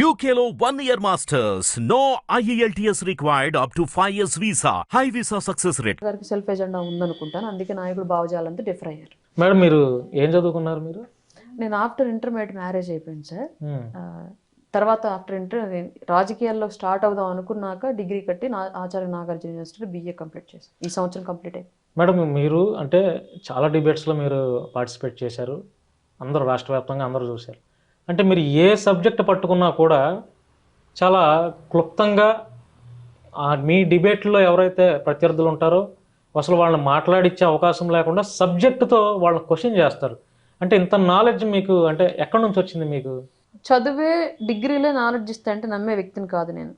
UKLO 1 year masters. No IELTS required up to 5 years visa. High visa success rate. గారికి self agenda ఉందనుకుంటాను. అందుకే నాయకుడు భావజాలంతో differ అయ్యారు. Madam మీరు ఏం చదువుకున్నారు మీరు? నేను ఆఫ్టర్ ఇంటర్మీడియట్ మ్యారేజ్ అయిపోయింది సార్. తర్వాత ఆఫ్టర్ రాజకీయాల్లో స్టార్ట్ అవుదాం అనుకున్నాక డిగ్రీ కట్టి Acharya Nagarjuna university BA complete చేశాను. ఈ సంవత్సరం కంప్లీట్ అయింది. మేడం మీరు అంటే చాలా డిబేట్స్లో మీరు పార్టిసిపేట్ చేశారు, అందరూ రాష్ట్ర వ్యాప్తంగా అందరూ చూశారు. అంటే మీరు ఏ సబ్జెక్ట్ పట్టుకున్నా కూడా చాలా క్లుప్తంగా మీ డిబేట్లో ఎవరైతే ప్రత్యర్థులు ఉంటారో అసలు వాళ్ళని మాట్లాడించే అవకాశం లేకుండా సబ్జెక్టుతో వాళ్ళని క్వశ్చన్ చేస్తారు. అంటే ఇంత నాలెడ్జ్ మీకు అంటే ఎక్కడి నుంచి వచ్చింది మీకు? చదువే డిగ్రీలే నాలెడ్జ్ ఇస్తా అంటే నమ్మే వ్యక్తిని కాదు నేను.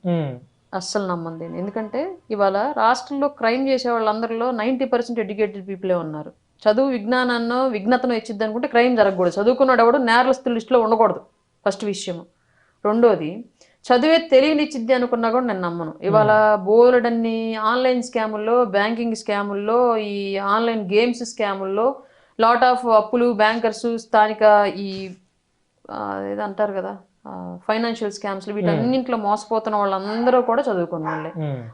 అస్సలు నమ్మంది. ఎందుకంటే ఇవాళ రాష్ట్రంలో క్రైమ్ చేసే వాళ్ళందరిలో 90% ఎడ్యుకేటెడ్ పీపులే ఉన్నారు. చదువు విజ్ఞానాన్నో విఘ్నతను ఇచ్చిద్ది అనుకుంటే క్రైమ్ జరగకూడదు. చదువుకున్నాడు ఎవడు నేరస్తుల లిస్టులో ఉండకూడదు, ఫస్ట్ విషయం. రెండోది, చదివే తెలియనిచ్చిద్ది అనుకున్నా కూడా నేను నమ్మను. ఇవాళ బోలెడన్ని ఆన్లైన్ స్కాముల్లో, బ్యాంకింగ్ స్కాముల్లో, ఈ ఆన్లైన్ గేమ్స్ స్కాముల్లో లాట్ ఆఫ్ అప్పులు, బ్యాంకర్స్, స్థానిక ఈ ఏదో అంటారు కదా ఫైనాన్షియల్ స్కామ్స్, వీటన్నింటిలో మోసపోతున్న వాళ్ళందరూ కూడా చదువుకున్న వాళ్ళే.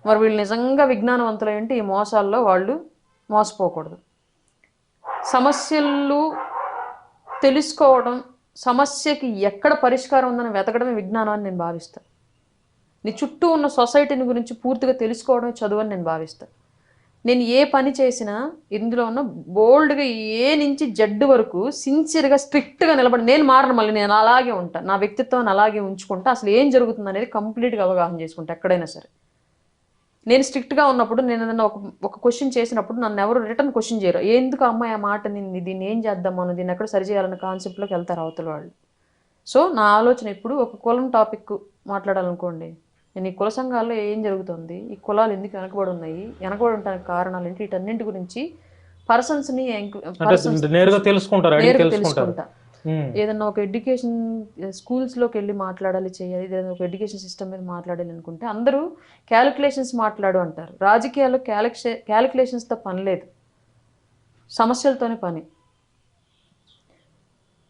మరి వీళ్ళు నిజంగా విజ్ఞానవంతులు ఏంటి ఈ మోసాల్లో వాళ్ళు మోసపోకూడదు. సమస్యలు తెలుసుకోవడం, సమస్యకి ఎక్కడ పరిష్కారం ఉందని వెతకడమే విజ్ఞానం అని నేను భావిస్తాను. నీ చుట్టూ ఉన్న సొసైటీని గురించి పూర్తిగా తెలుసుకోవడమే చదువు అని నేను భావిస్తాను. నేను ఏ పని చేసినా ఇందులో ఉన్న బోల్డ్గా ఏ నుంచి జడ్డు వరకు సిన్సియర్గా స్ట్రిక్ట్గా నిలబడి నేను మారను, మళ్ళీ నేను అలాగే ఉంటాను, నా వ్యక్తిత్వాన్ని అలాగే ఉంచుకుంటా, అసలు ఏం జరుగుతుంది అనేది కంప్లీట్గా అవగాహన చేసుకుంటా. ఎక్కడైనా సరే నేను స్ట్రిక్ట్గా ఉన్నప్పుడు, నేను ఏదైనా ఒక క్వశ్చన్ చేసినప్పుడు నన్ను ఎవరు రిటర్న్ క్వశ్చన్ చేయరు. ఎందుకు అమ్మాయి ఆ మాట నింది, దీన్ని ఏం చేద్దామని, దీన్ని ఎక్కడ సరి చేయాలన్న కాన్సెప్ట్లోకి వెళ్తారు అవతల వాళ్ళు. సో నా ఆలోచన ఎప్పుడు ఒక కులం టాపిక్ మాట్లాడాలనుకోండి, నేను ఈ కుల సంఘాల్లో ఏం జరుగుతుంది, ఈ కులాలు ఎందుకు వెనకబడి ఉన్నాయి, వెనకబడి ఉండడానికి కారణాలు ఏంటి, వీటన్నింటి గురించి పర్సన్స్ని నేరుగా తెలుసుకుంటా. ఏదన్నా ఒక ఎడ్యుకేషన్ స్కూల్స్లోకి వెళ్ళి మాట్లాడాలి, చేయాలి, ఏదైనా ఒక ఎడ్యుకేషన్ సిస్టమ్ మీద మాట్లాడాలి అనుకుంటే అందరూ క్యాలిక్యులేషన్స్ మాట్లాడు అంటారు. రాజకీయాల్లో క్యాలిక్యులేషన్స్తో పని లేదు, సమస్యలతోనే పని.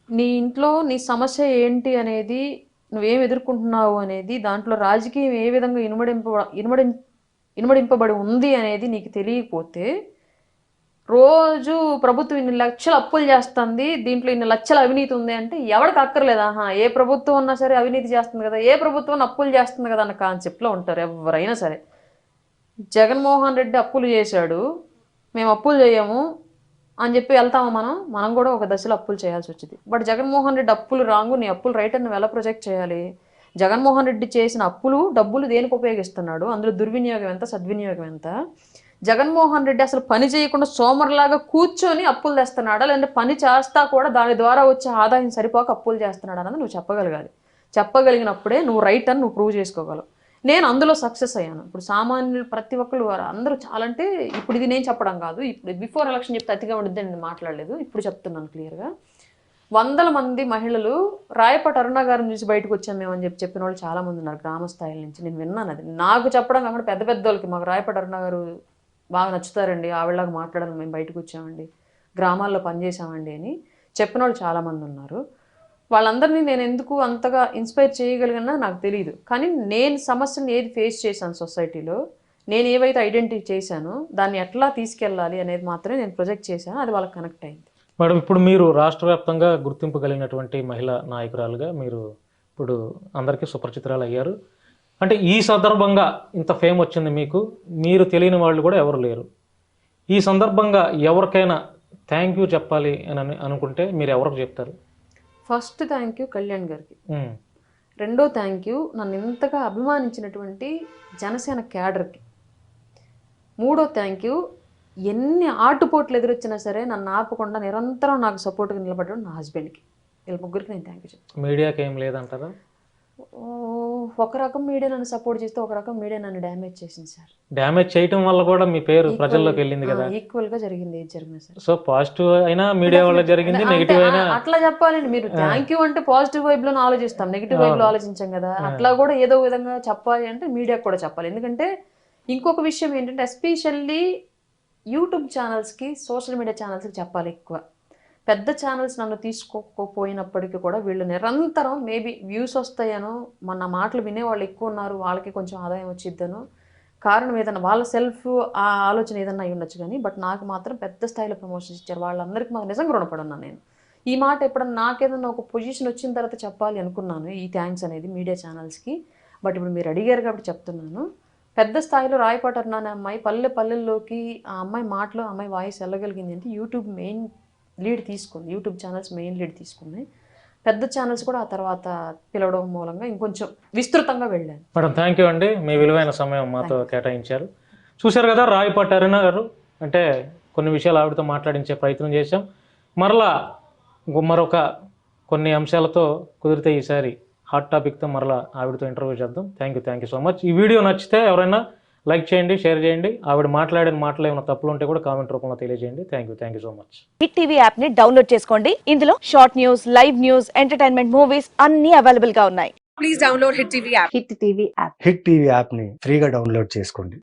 నీ ఇంట్లో నీ సమస్య ఏంటి అనేది, నువ్వేం ఎదుర్కొంటున్నావు అనేది, దాంట్లో రాజకీయం ఏ విధంగా ఇనుమడింపబడి ఉంది అనేది నీకు తెలియకపోతే, రోజు ప్రభుత్వం ఇన్ని లక్షల అప్పులు చేస్తుంది, దీంట్లో ఇన్ని లక్షల అవినీతి ఉంది అంటే ఎవరికి అక్కర్లేదు. ఏ ప్రభుత్వం ఉన్నా సరే అవినీతి చేస్తుంది కదా, ఏ ప్రభుత్వం అప్పులు చేస్తుంది కదా అన్న కాన్సెప్ట్లో ఉంటారు ఎవరైనా సరే. జగన్మోహన్ రెడ్డి అప్పులు చేశాడు, మేము అప్పులు చేయము అని చెప్పి వెళ్తామా మనం కూడా ఒక దశలో అప్పులు చేయాల్సి వచ్చింది. బట్ జగన్మోహన్ రెడ్డి అప్పులు రాంగు, నీ అప్పులు రైట్ అని నువ్వు ఎలా ప్రొజెక్ట్ చేయాలి? జగన్మోహన్ రెడ్డి చేసిన డబ్బులు దేనికి ఉపయోగిస్తున్నాడు, అందులో దుర్వినియోగం ఎంత, సద్వినియోగం ఎంత? జగన్మోహన్ రెడ్డి అసలు పని చేయకుండా సోమరులాగా కూర్చొని అప్పులు తెస్తున్నాడా, లేదంటే పని చేస్తా కూడా దాని ద్వారా వచ్చే ఆదాయం సరిపోక అప్పులు చేస్తున్నాడు అన్నది నువ్వు చెప్పగలగాలి. చెప్పగలిగినప్పుడే నువ్వు రైట్ అని నువ్వు ప్రూవ్ చేసుకోగలవు. నేను అందులో సక్సెస్ అయ్యాను. ఇప్పుడు సామాన్యులు ప్రతి ఒక్కరు అందరూ చాలా, అంటే ఇప్పుడు ఇది నేను చెప్పడం కాదు, ఇప్పుడు బిఫోర్ ఎలక్షన్ చెప్తే అతిగా ఉండిద్దని నేను మాట్లాడలేదు, ఇప్పుడు చెప్తున్నాను క్లియర్గా. 100 మంది మహిళలు రాయపాటి అరుణ గారిని చూసి బయటకు వచ్చాం మేము అని చెప్పిన వాళ్ళు చాలా మంది ఉన్నారు గ్రామ స్థాయిల నుంచి. నేను విన్నాను అది. నాకు చెప్పడం కాకుండా పెద్ద పెద్ద వాళ్ళకి, మాకు రాయపాటి అరుణ గారు బాగా నచ్చుతారండి, ఆవిడలాగా మాట్లాడాలని మేము బయటకు వచ్చామండి, గ్రామాల్లో పనిచేసామండి అని చెప్పిన వాళ్ళు చాలామంది ఉన్నారు. వాళ్ళందరినీ నేను ఎందుకు అంతగా ఇన్స్పైర్ చేయగలిగినా నాకు తెలియదు. కానీ నేను సమస్యను ఏది ఫేస్ చేశాను సొసైటీలో, నేను ఏవైతే ఐడెంటిఫై చేశానో దాన్ని ఎట్లా తీసుకెళ్ళాలి అనేది మాత్రమే నేను ప్రొజెక్ట్ చేశాను, అది వాళ్ళకి కనెక్ట్ అయింది. మేడం, ఇప్పుడు మీరు రాష్ట్ర వ్యాప్తంగా గుర్తింపు కలిగినటువంటి మహిళా నాయకురాలుగా మీరు ఇప్పుడు అందరికీ సుపరిచితురాలు అయ్యారు. అంటే ఈ సందర్భంగా ఇంత ఫేమ్ వచ్చింది మీకు, మీరు తెలియని వాళ్ళు కూడా ఎవరు లేరు. ఈ సందర్భంగా ఎవరికైనా థ్యాంక్ యూ చెప్పాలి అని అనుకుంటే మీరు ఎవరికి చెప్తారు? ఫస్ట్ థ్యాంక్ యూ కళ్యాణ్ గారికి. రెండో థ్యాంక్ యూ నన్ను ఇంతగా అభిమానించినటువంటి జనసేన క్యాడర్కి. మూడో థ్యాంక్ యూ ఎన్ని ఆటుపోట్లు ఎదురొచ్చినా సరే నన్ను ఆపకుండా నిరంతరం నాకు సపోర్ట్గా నిలబడడం నా హస్బెండ్కి. వీళ్ళ ముగ్గురికి నేను థ్యాంక్ యూ చెప్తాను. మీడియాకి ఏం లేదంటారా? ఒక రకం మీడియా నన్ను సపోర్ట్ చేస్తే, ఒక రకం మీడియా నన్ను డ్యామేజ్ చేసింది సార్. డ్యామేజ్ చేయటం వల్ల కూడా మీ పేరు ప్రజల్లోకి వెళ్ళింది కదా. ఈక్వల్ గా జరిగింది, ఏది జరిగినా సరే. సో పాజిటివ్ అయినా మీడియా వల్ల జరిగింది, నెగిటివ్ అయినా అట్లా చెప్పాలండి. మీరు థ్యాంక్ యూ అంటే పాజిటివ్ వైబ్ లో ఆలోచిస్తాం, నెగిటివ్ వైబ్ లో ఆలోచించాం కదా. అట్లా కూడా ఏదో విధంగా చెప్పాలి అంటే మీడియాకు కూడా చెప్పాలి. ఎందుకంటే ఇంకొక విషయం ఏంటంటే, ఎస్పెషల్లీ యూట్యూబ్ ఛానల్స్కి, సోషల్ మీడియా ఛానల్స్కి చెప్పాలి ఎక్కువ. పెద్ద ఛానల్స్ నన్ను తీసుకోకపోయినప్పటికీ కూడా వీళ్ళు నిరంతరం మేబీ వ్యూస్ వస్తాయనో, మన మాటలు వినేవాళ్ళు ఎక్కువ ఉన్నారు, వాళ్ళకి కొంచెం ఆదాయం వచ్చిద్దనో, కారణం ఏదైనా వాళ్ళ సెల్ఫ్ ఆ ఆలోచన ఏదన్నా అయి ఉండొచ్చు కానీ, బట్ నాకు మాత్రం పెద్ద స్థాయిలో ప్రమోషన్స్ ఇచ్చారు. వాళ్ళందరికీ మాకు నిజంగా రుణపడున్నాను నేను. ఈ మాట ఎప్పుడన్నా నాకేదన్నా ఒక పొజిషన్ వచ్చిన తర్వాత చెప్పాలి అనుకున్నాను, ఈ థ్యాంక్స్ అనేది మీడియా ఛానల్స్కి. బట్ ఇప్పుడు మీరు అడిగారు కాబట్టి చెప్తున్నాను. పెద్ద స్థాయిలో రాయపాటి అరుణ అనే అమ్మాయి పల్లెల్లోకి ఆ అమ్మాయి మాటలో అమ్మాయి వాయిస్ వెళ్ళగలిగింది అంటే యూట్యూబ్ మెయిన్ లీడ్ తీసుకుంది, యూట్యూబ్ ఛానల్స్ మెయిన్ లీడ్ తీసుకుంది. పెద్ద ఛానల్స్ కూడా ఆ తర్వాత పిలవడం మూలంగా ఇంకొంచెం విస్తృతంగా వెళ్ళాను. మేడం థ్యాంక్ యూ అండి, మీ విలువైన సమయం మాతో కేటాయించారు. చూశారు కదా రాయపాటి అరుణ గారు, అంటే కొన్ని విషయాలు ఆవిడతో మాట్లాడించే ప్రయత్నం చేశాం. మరొక కొన్ని అంశాలతో కుదిరితే ఈసారి హాట్ టాపిక్తో మరలా ఆవిడతో ఇంటర్వ్యూ చేద్దాం. Thank you so much. ఈ వీడియో నచ్చితే ఎవరైనా లైక్ చేయండి, షేర్ చేయండి. ఆవిడ మాట్లాడిన మాటలు ఏమైనా తప్పులు ఉంటే కూడా కామెంట్ రూపంలో తెలియజేయండి. Thank you so much. Hit TV app ని డౌన్లోడ్ చేసుకోండి. ఇందులో short news, live news, entertainment movies అన్ని అవైలబుల్ గా ఉన్నాయి. Please download Hit TV app. Hit TV app. Hit TV యాప్ని ఫ్రీగా డౌన్లోడ్ చేసుకోండి.